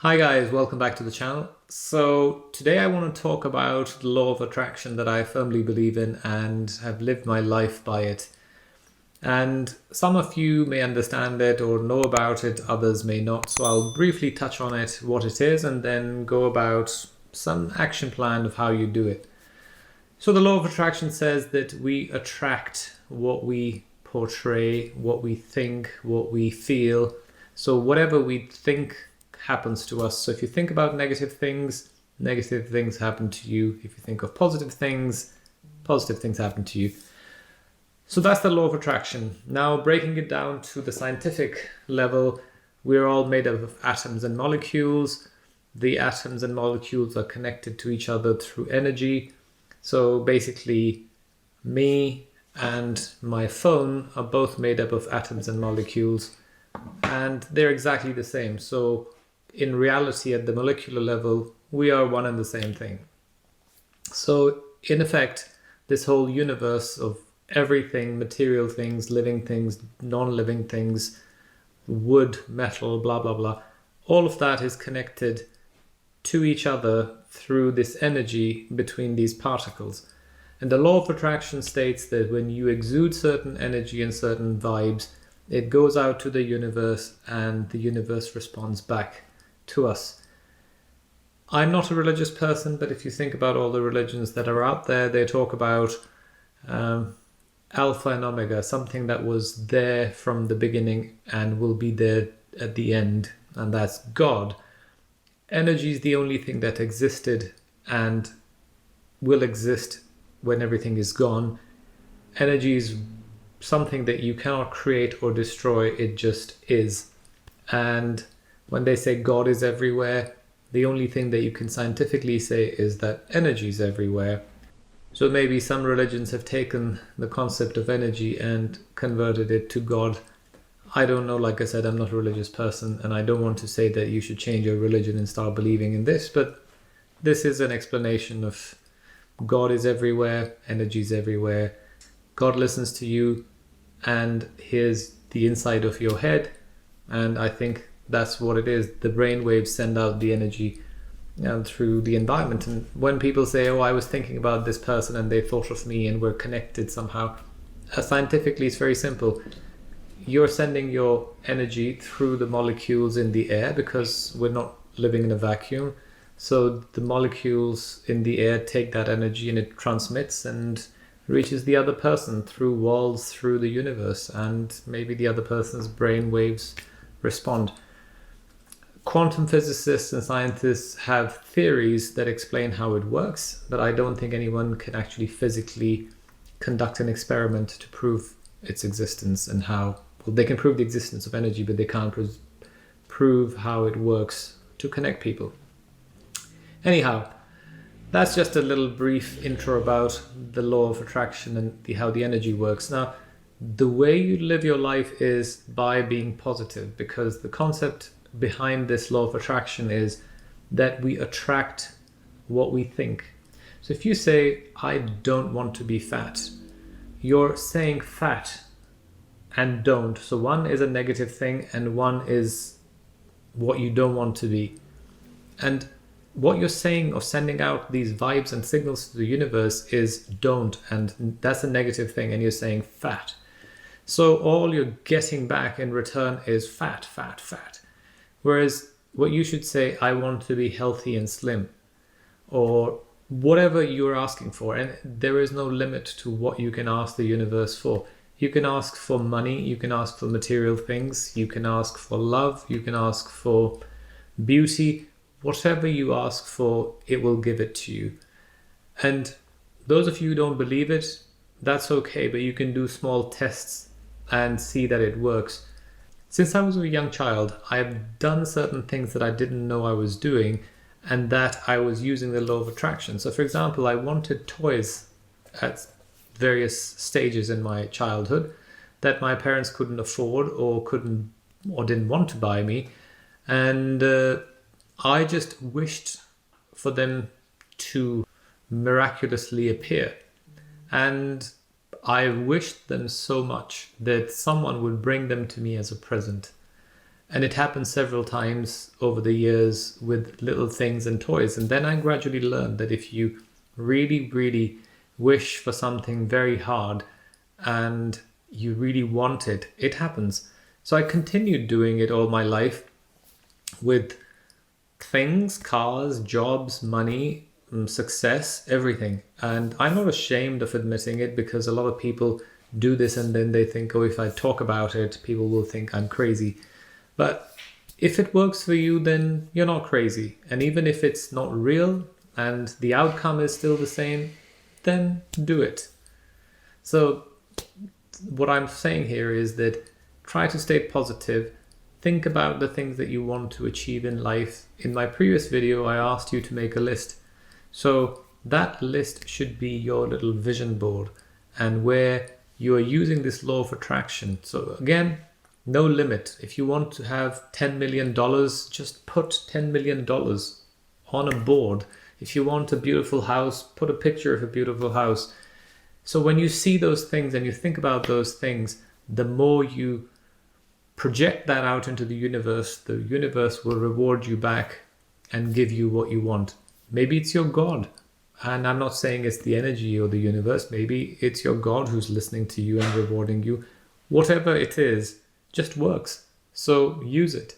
Hi guys, welcome back to the channel. So today I want to talk about the law of attraction that I firmly believe in and have lived my life by it. And some of you may understand it or know about it, others may not. So I'll briefly touch on it, what it is, and then go about some action plan of how you do it. So the law of attraction says that we attract what we portray, what we think, what we feel. So whatever we think happens to us. So if you think about negative things happen to you. If you think of positive things happen to you. So that's the law of attraction. Now, breaking it down to the scientific level, we're all made up of atoms and molecules. The atoms and molecules are connected to each other through energy. So basically, me and my phone are both made up of atoms and molecules, and they're exactly the same. So in reality, at the molecular level, we are one and the same thing. So in effect, this whole universe of everything, material things, living things, non-living things, wood, metal, blah, blah, blah, all of that is connected to each other through this energy between these particles. And the law of attraction states that when you exude certain energy and certain vibes, it goes out to the universe and the universe responds back to us. I'm not a religious person, but if you think about all the religions that are out there, they talk about Alpha and Omega, something that was there from the beginning and will be there at the end, and that's God. Energy is the only thing that existed and will exist when everything is gone. Energy is something that you cannot create or destroy, it just is. And when they say God is everywhere, the only thing that you can scientifically say is that energy is everywhere. So maybe some religions have taken the concept of energy and converted it to God. I don't know, like I said, I'm not a religious person, and I don't want to say that you should change your religion and start believing in this, but this is an explanation of God is everywhere, energy is everywhere. God listens to you and hears the inside of your head, and I think that's what it is. The brain waves send out the energy through the environment. And when people say, oh, I was thinking about this person and they thought of me and we're connected somehow, scientifically it's very simple. You're sending your energy through the molecules in the air because we're not living in a vacuum. So the molecules in the air take that energy and it transmits and reaches the other person through walls, through the universe, and maybe the other person's brain waves respond. Quantum physicists and scientists have theories that explain how it works, but I don't think anyone can actually physically conduct an experiment to prove its existence and how. Well, they can prove the existence of energy, but they can't prove how it works to connect people. Anyhow, that's just a little brief intro about the law of attraction and how the energy works. Now, the way you live your life is by being positive, because the concept behind this law of attraction is that we attract what we think. So if you say, I don't want to be fat, you're saying fat and don't. So one is a negative thing and one is what you don't want to be. And what you're saying or sending out these vibes and signals to the universe is don't, and that's a negative thing, and you're saying fat. So all you're getting back in return is fat, fat, fat. Whereas what you should say, I want to be healthy and slim, or whatever you're asking for. And there is no limit to what you can ask the universe for. You can ask for money, you can ask for material things, you can ask for love, you can ask for beauty. Whatever you ask for, it will give it to you. And those of you who don't believe it, that's okay, but you can do small tests and see that it works. Since I was a young child, I have done certain things that I didn't know I was doing, and that I was using the law of attraction. So for example, I wanted toys at various stages in my childhood that my parents couldn't afford or didn't want to buy me. And I just wished for them to miraculously appear. And I wished them so much that someone would bring them to me as a present. And it happened several times over the years with little things and toys. And then I gradually learned that if you really, really wish for something very hard and you really want it, it happens. So I continued doing it all my life with things, cars, jobs, money, success, everything. And I'm not ashamed of admitting it, because a lot of people do this and then they think, oh, if I talk about it, people will think I'm crazy. But if it works for you, then you're not crazy. And even if it's not real and the outcome is still the same, then do it. So what I'm saying here is that try to stay positive. Think about the things that you want to achieve in life. In my previous video, I asked you to make a list. So that list should be your little vision board, and where you are using this law of attraction. So again, no limit. If you want to have $10 million, just put $10 million on a board. If you want a beautiful house, put a picture of a beautiful house. So when you see those things and you think about those things, the more you project that out into the universe will reward you back and give you what you want. Maybe it's your God. And I'm not saying it's the energy or the universe. Maybe it's your God who's listening to you and rewarding you. Whatever it is, just works. So use it.